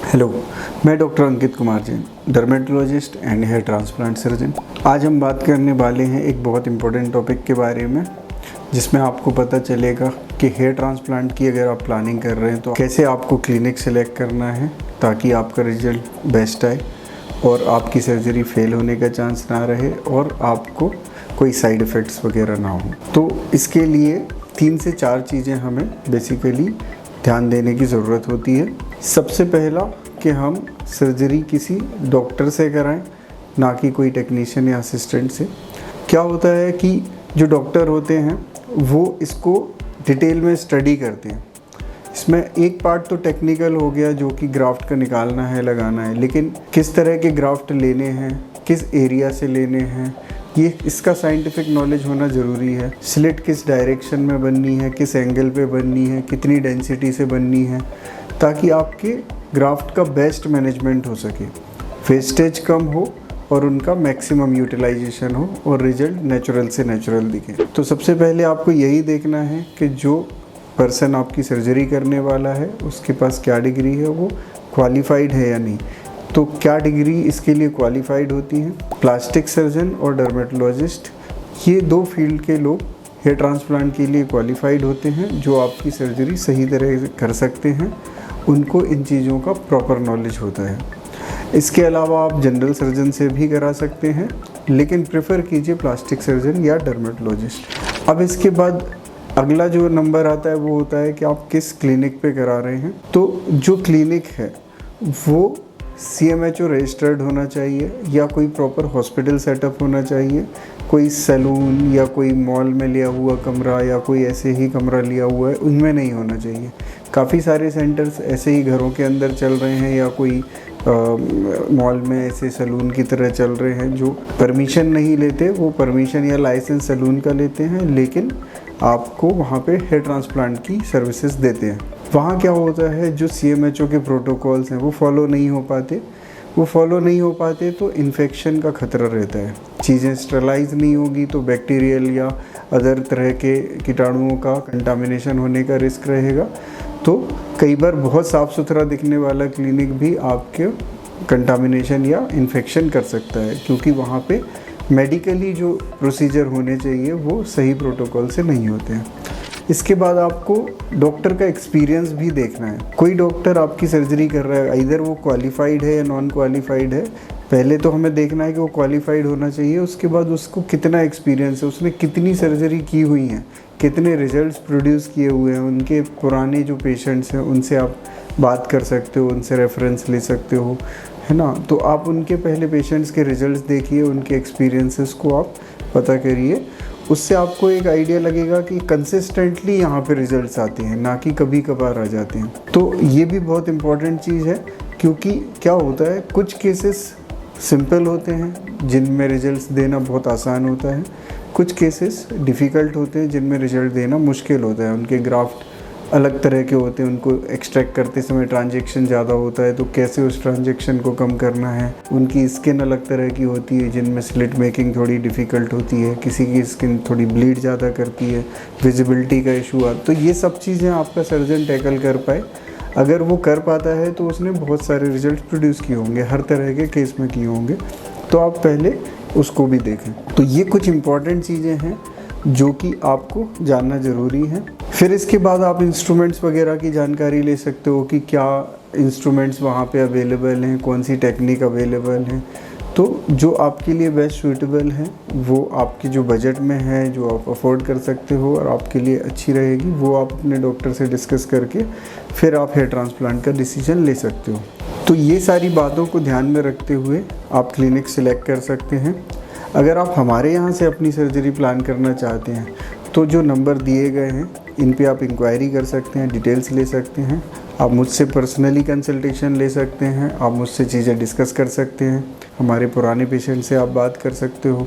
Hello, मैं doctor Ankit Kumar Jain, dermatologist and hair transplant surgeon. आज हम बात करने वाले हैं एक बहुत इम्पोर्टेंट टॉपिक के बारे में, जिसमें आपको पता चलेगा कि हेयर ट्रांसप्लांट की अगर आप प्लानिंग कर रहे हैं तो कैसे आपको क्लिनिक सेलेक्ट करना है ताकि आपका रिजल्ट बेस्ट आए और आपकी सर्जरी फेल होने का चांस ना रहे और आपको कोई साइड इफ़ेक्ट्स वगैरह ना हो। तो इसके लिए 3 से 4 चीज़ें हमें बेसिकली ध्यान देने की ज़रूरत होती है। सबसे पहला कि हम सर्जरी किसी डॉक्टर से कराएं, ना कि कोई टेक्नीशियन या असिस्टेंट से। क्या होता है कि जो डॉक्टर होते हैं वो इसको डिटेल में स्टडी करते हैं। इसमें एक पार्ट तो टेक्निकल हो गया जो कि ग्राफ्ट का निकालना है, लगाना है, लेकिन किस तरह के ग्राफ्ट लेने हैं, किस एरिया से लेने हैं, ये इसका साइंटिफिक नॉलेज होना ज़रूरी है। स्लिट किस डायरेक्शन में बननी है, किस एंगल पे बननी है, कितनी डेंसिटी से बननी है, ताकि आपके ग्राफ्ट का बेस्ट मैनेजमेंट हो सके, वेस्टेज कम हो और उनका मैक्सिमम यूटिलाइजेशन हो और रिजल्ट नेचुरल से नेचुरल दिखे। तो सबसे पहले आपको यही देखना है कि जो पर्सन आपकी सर्जरी करने वाला है उसके पास क्या डिग्री है, वो क्वालिफाइड है या नहीं। तो क्या डिग्री इसके लिए क्वालिफाइड होती हैं? प्लास्टिक सर्जन और डर्मेटोलॉजिस्ट, ये 2 फील्ड के लोग हेयर ट्रांसप्लांट के लिए क्वालिफाइड होते हैं, जो आपकी सर्जरी सही तरह से कर सकते हैं। उनको इन चीज़ों का प्रॉपर नॉलेज होता है। इसके अलावा आप जनरल सर्जन से भी करा सकते हैं, लेकिन प्रेफर कीजिए प्लास्टिक सर्जन या डर्मेटोलॉजिस्ट। अब इसके बाद अगला जो नंबर आता है वो होता है कि आप किस क्लिनिक पे करा रहे हैं। तो जो क्लिनिक है वो CMHO रजिस्टर्ड होना चाहिए या कोई प्रॉपर हॉस्पिटल सेटअप होना चाहिए। कोई सैलून या कोई मॉल में लिया हुआ कमरा या कोई ऐसे ही कमरा लिया हुआ है, उनमें नहीं होना चाहिए। काफ़ी सारे सेंटर्स ऐसे ही घरों के अंदर चल रहे हैं या कोई मॉल में ऐसे सैलून की तरह चल रहे हैं जो परमिशन नहीं लेते। वो परमिशन या लाइसेंस सैलून का लेते हैं, लेकिन आपको वहाँ पे हेयर ट्रांसप्लांट की सर्विसेज देते हैं। वहाँ क्या होता है, जो CMHO के प्रोटोकॉल्स हैं वो फॉलो नहीं हो पाते तो इन्फेक्शन का खतरा रहता है। चीज़ें स्टरलाइज नहीं होगी तो बैक्टीरियल या अदर तरह के कीटाणुओं का कंटामिनेशन होने का रिस्क रहेगा। तो कई बार बहुत साफ़ सुथरा दिखने वाला क्लिनिक भी आपके कंटामिनेशन या इन्फेक्शन कर सकता है, क्योंकि वहाँ पे मेडिकली जो प्रोसीजर होने चाहिए वो सही प्रोटोकॉल से नहीं होते हैं। इसके बाद आपको डॉक्टर का एक्सपीरियंस भी देखना है। कोई डॉक्टर आपकी सर्जरी कर रहा है, इधर वो क्वालिफाइड है या नॉन क्वालिफाइड है। पहले तो हमें देखना है कि वो क्वालिफाइड होना चाहिए, उसके बाद उसको कितना एक्सपीरियंस है, उसने कितनी सर्जरी की हुई हैं, कितने रिजल्ट्स प्रोड्यूस किए हुए हैं। उनके पुराने जो पेशेंट्स हैं उनसे आप बात कर सकते हो, उनसे रेफरेंस ले सकते हो, है ना। तो आप उनके पहले पेशेंट्स के रिजल्ट्स देखिए, उनके एक्सपीरियंसेस को आप पता करिए। उससे आपको एक आइडिया लगेगा कि कंसिस्टेंटली यहाँ पे रिजल्ट्स आते हैं, ना कि कभी कभार आ जाते हैं। तो ये भी बहुत इम्पॉर्टेंट चीज़ है, क्योंकि क्या होता है, कुछ केसेस सिंपल होते हैं जिनमें रिजल्ट्स देना बहुत आसान होता है, कुछ केसेस डिफ़िकल्ट होते हैं जिनमें रिजल्ट देना मुश्किल होता है। उनके ग्राफ्ट अलग तरह के होते हैं, उनको एक्सट्रैक्ट करते समय ट्रांजैक्शन ज़्यादा होता है, तो कैसे उस ट्रांजैक्शन को कम करना है। उनकी स्किन अलग तरह की होती है जिनमें स्लिट मेकिंग थोड़ी डिफ़िकल्ट होती है, किसी की स्किन थोड़ी ब्लीड ज़्यादा करती है, विजिबिलिटी का इशू आता। तो ये सब चीज़ें आपका सर्जन टैकल कर पाए। अगर वो कर पाता है तो उसने बहुत सारे रिजल्ट प्रोड्यूस किए होंगे, हर तरह के केस में किए होंगे, तो आप पहले उसको भी देखें। तो ये कुछ इम्पॉर्टेंट चीज़ें हैं जो कि आपको जानना ज़रूरी है। फिर इसके बाद आप इंस्ट्रूमेंट्स वगैरह की जानकारी ले सकते हो कि क्या इंस्ट्रूमेंट्स वहाँ पे अवेलेबल हैं, कौन सी टेक्निक अवेलेबल हैं। तो जो आपके लिए बेस्ट सूटेबल है, वो आपके जो बजट में है, जो आप अफोर्ड कर सकते हो और आपके लिए अच्छी रहेगी, वो आप अपने डॉक्टर से डिस्कस करके फिर आप हेयर ट्रांसप्लांट का डिसीजन ले सकते हो। तो ये सारी बातों को ध्यान में रखते हुए आप क्लिनिक सिलेक्ट कर सकते हैं। अगर आप हमारे यहाँ से अपनी सर्जरी प्लान करना चाहते हैं तो जो नंबर दिए गए हैं इन पे आप इंक्वायरी कर सकते हैं, डिटेल्स ले सकते हैं। आप मुझसे पर्सनली कंसल्टेशन ले सकते हैं, आप मुझसे चीज़ें डिस्कस कर सकते हैं, हमारे पुराने पेशेंट से आप बात कर सकते हो।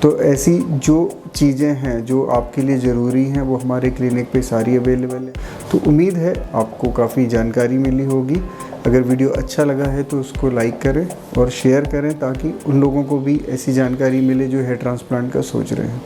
तो ऐसी जो चीज़ें हैं जो आपके लिए ज़रूरी हैं वो हमारे क्लिनिक पे सारी अवेलेबल है। तो उम्मीद है आपको काफ़ी जानकारी मिली होगी। अगर वीडियो अच्छा लगा है तो उसको लाइक करें और शेयर करें, ताकि उन लोगों को भी ऐसी जानकारी मिले जो हेयर ट्रांसप्लांट का सोच रहे हैं।